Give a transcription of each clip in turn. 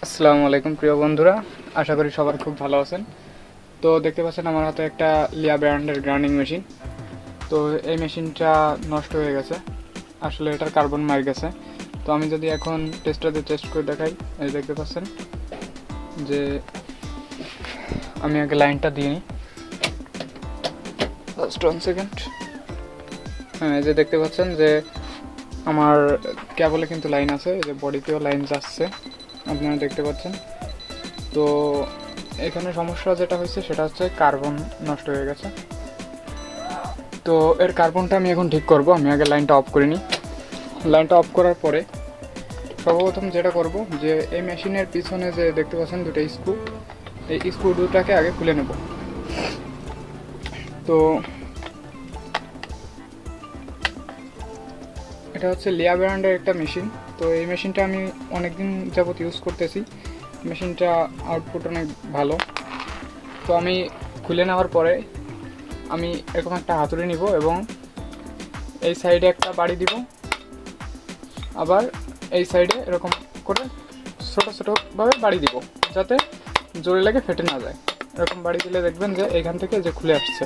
আসসালামু আলাইকুম প্রিয় বন্ধুরা, আশা করি সবার খুব ভালো আছেন। তো দেখতে পাচ্ছেন আমার হাতে একটা লিয়া ব্র্যান্ডের গ্রাইন্ডিং মেশিন। তো এই মেশিনটা নষ্ট হয়ে গেছে, আসলে এটার কার্বন মার গেছে। তো আমি যদি এখন টেস্টারতে টেস্ট করে দেখাই, এই দেখতে পাচ্ছেন যে আমি আগে লাইনটা দিয়ে নিই। Just 1 second. হ্যাঁ, এই যে দেখতে পাচ্ছেন যে আমার কেবলে কিন্তু লাইন আছে, এই যে বডিতেও লাইন যাচ্ছে, আপনারা দেখতে পাচ্ছেন। তো এখানে সমস্যা যেটা হয়েছে সেটা হচ্ছে কার্বন নষ্ট হয়ে গেছে। তো এর কার্বনটা আমি এখন ঠিক করব। আমি আগে লাইনটা অফ করে নিই। লাইনটা অফ করার পরে সর্বপ্রথম যেটা করব যে এই মেশিনের পিছনে যে দেখতে পাচ্ছেন দুটো স্ক্রু, এই স্ক্রু দুটাকে আগে খুলে নেব। তো এটা হচ্ছে লিয়া ব্র্যান্ডের একটা মেশিন। তো এই মেশিনটা আমি অনেকদিন যাবত ইউজ করতেছি। মেশিনটা আউটপুট অনেক ভালো। তো আমি খুলে নেওয়ার পরে আমি এরকম একটা হাতুড়ি নিব এবং এই সাইডে একটা বাড়ি দিব, আবার এই সাইডে এরকম করে ছোটো ছোটোভাবে বাড়ি দিব যাতে জোরে লাগে ফেটে না যায়। এরকম বাড়ি দিলে দেখবেন যে এইখান থেকে যে খুলে আসছে।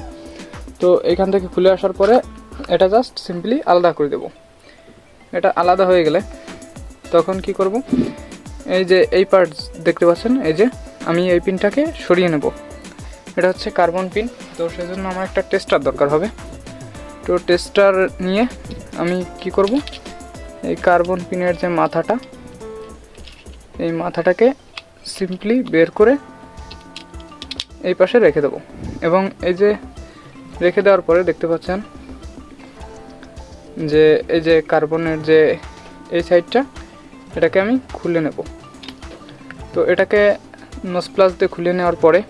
তো এইখান থেকে খুলে আসার পরে এটা জাস্ট সিম্পলি আলাদা করে দেব। এটা আলাদা হয়ে গেলে তখন কি করব, এই যে এই পার্ট দেখতে পাচ্ছেন, এই যে আমি এই পিনটাকে সরিয়ে নেব। এটা হচ্ছে কার্বন পিন। তো সেজন্য আমার একটা টেস্টার দরকার হবে। তো টেস্টার নিয়ে আমি কি করব, এই কার্বন পিনের যে মাথাটা, এই মাথাটাকে সিম্পলি বের করে এই পাশে রেখে দেব। এবং এই যে রেখে দেওয়ার পরে দেখতে পাচ্ছেন যে এই যে কার্বনের যে এই সাইডটা, এটাকে আমি খুলে নেব। তো এটাকে নস প্লাস দিয়ে খুলে নেওয়ার পরে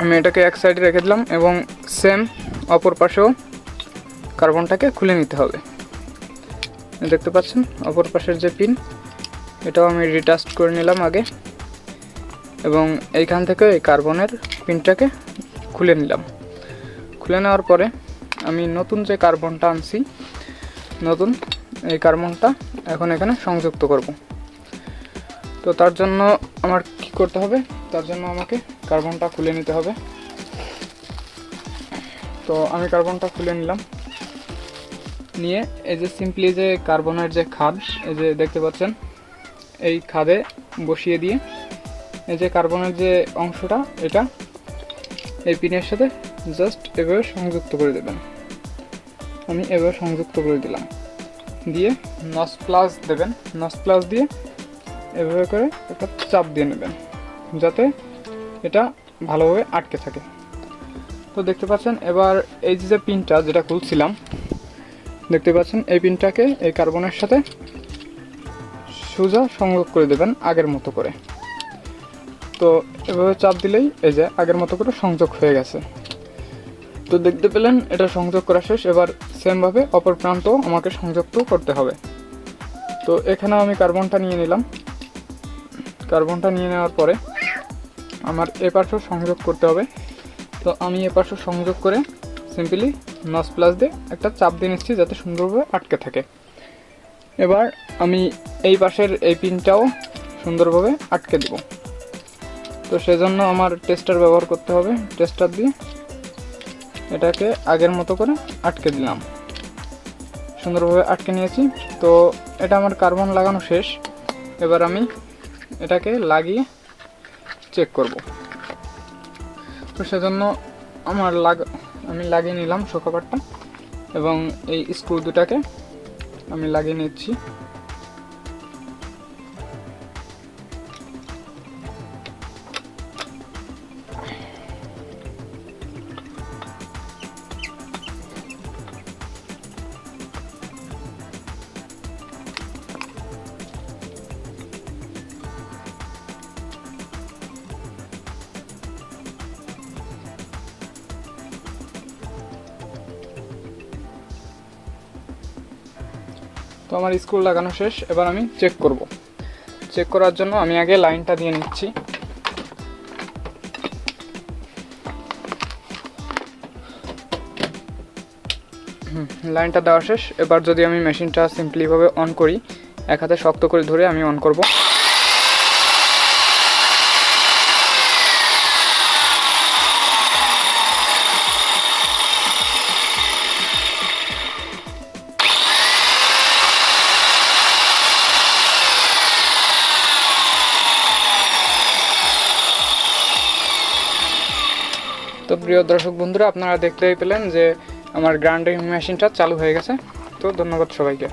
আমি এটাকে এক সাইডে রেখে দিলাম এবং সেম অপর পাশেও কার্বনটাকে খুলে নিতে হবে। দেখতে পাচ্ছেন অপর পাশের যে পিন, এটাও আমি রিটাস্ট করে নিলাম আগে, এবং এইখান থেকে এই কার্বনের পিনটাকে খুলে নিলাম। খুলে নেওয়ার পরে আমি নতুন যে কার্বনটা আনছি, নতুন এই কার্বনটা এখন এখানে সংযুক্ত করব। তো তার জন্য আমার কি করতে হবে, তার জন্য আমাকে কার্বনটা খুলে নিতে হবে। তো আমি কার্বনটা খুলে নিলাম, নিয়ে এই যে সিম্পলি যে কার্বনের যে খাদ, এই যে দেখতে পাচ্ছেন, এই খাদে বসিয়ে দিয়ে এই যে কার্বনের যে অংশটা, এটা এই পিনের সাথে জাস্ট এভাবে সংযুক্ত করে দেবেন। আমি এভাবে সংযুক্ত করে দিলাম, দিয়ে নস প্লাস দেবেন। নস প্লাস দিয়ে এভাবে করে একটা চাপ দিয়ে নেবেন যাতে এটা ভালোভাবে আটকে থাকে। তো দেখতে পাচ্ছেন এবার এই যে পিনটা যেটা খুলছিলাম, দেখতে পাচ্ছেন এই পিনটাকে এই কার্বনের সাথে সোজা সংযোগ করে দেবেন আগের মতো করে। তো এভাবে চাপ দিলেই এই যে আগের মতো করে সংযোগ হয়ে গেছে। তো দেখতে পেলেন এটা সংযোগ করা শেষ। এবার সেমভাবে অপর প্রান্ত আমাকে সংযুক্ত করতে হবে। তো এখানেও আমি কার্বনটা নিয়ে নিলাম। কার্বনটা নিয়ে নেওয়ার পরে আমার এ পাশেও সংযোগ করতে হবে। তো আমি এ পাশেও সংযোগ করে সিম্পলি নস প্লাস দিয়ে একটা চাপ দিয়ে নিচ্ছি যাতে সুন্দরভাবে আটকে থাকে। এবার আমি এই পাশের এই পিনটাও সুন্দরভাবে আটকে দেব। তো সেজন্য আমার টেস্টার ব্যবহার করতে হবে। টেস্টার দিয়ে এটাকে আগের মতো করে আটকে দিলাম, সুন্দরভাবে আটকে নিয়েছি। তো এটা আমার কার্বন লাগানো শেষ। এবার আমি এটাকে লাগিয়ে চেক করব। তো সেজন্য আমি লাগিয়ে নিলাম শোকাপাটটা এবং এই স্ক্রু দুটাকে আমি লাগিয়ে নিচ্ছি। তো আমার স্ক্রু লাগানো শেষ। এবার আমি চেক করব। চেক করার জন্য আমি আগে লাইনটা দিয়ে নিচ্ছি। লাইনটা দেওয়া শেষ। এবার যদি আমি মেশিনটা সিম্পলিভাবে অন করি, এক হাতে শক্ত করে ধরে আমি অন করব। তো প্রিয় দর্শক বন্ধুরা, আপনারা দেখতেই পেলেন যে আমার গ্রাইন্ডিং মেশিনটা চালু হয়ে গেছে। তো ধন্যবাদ সবাইকে।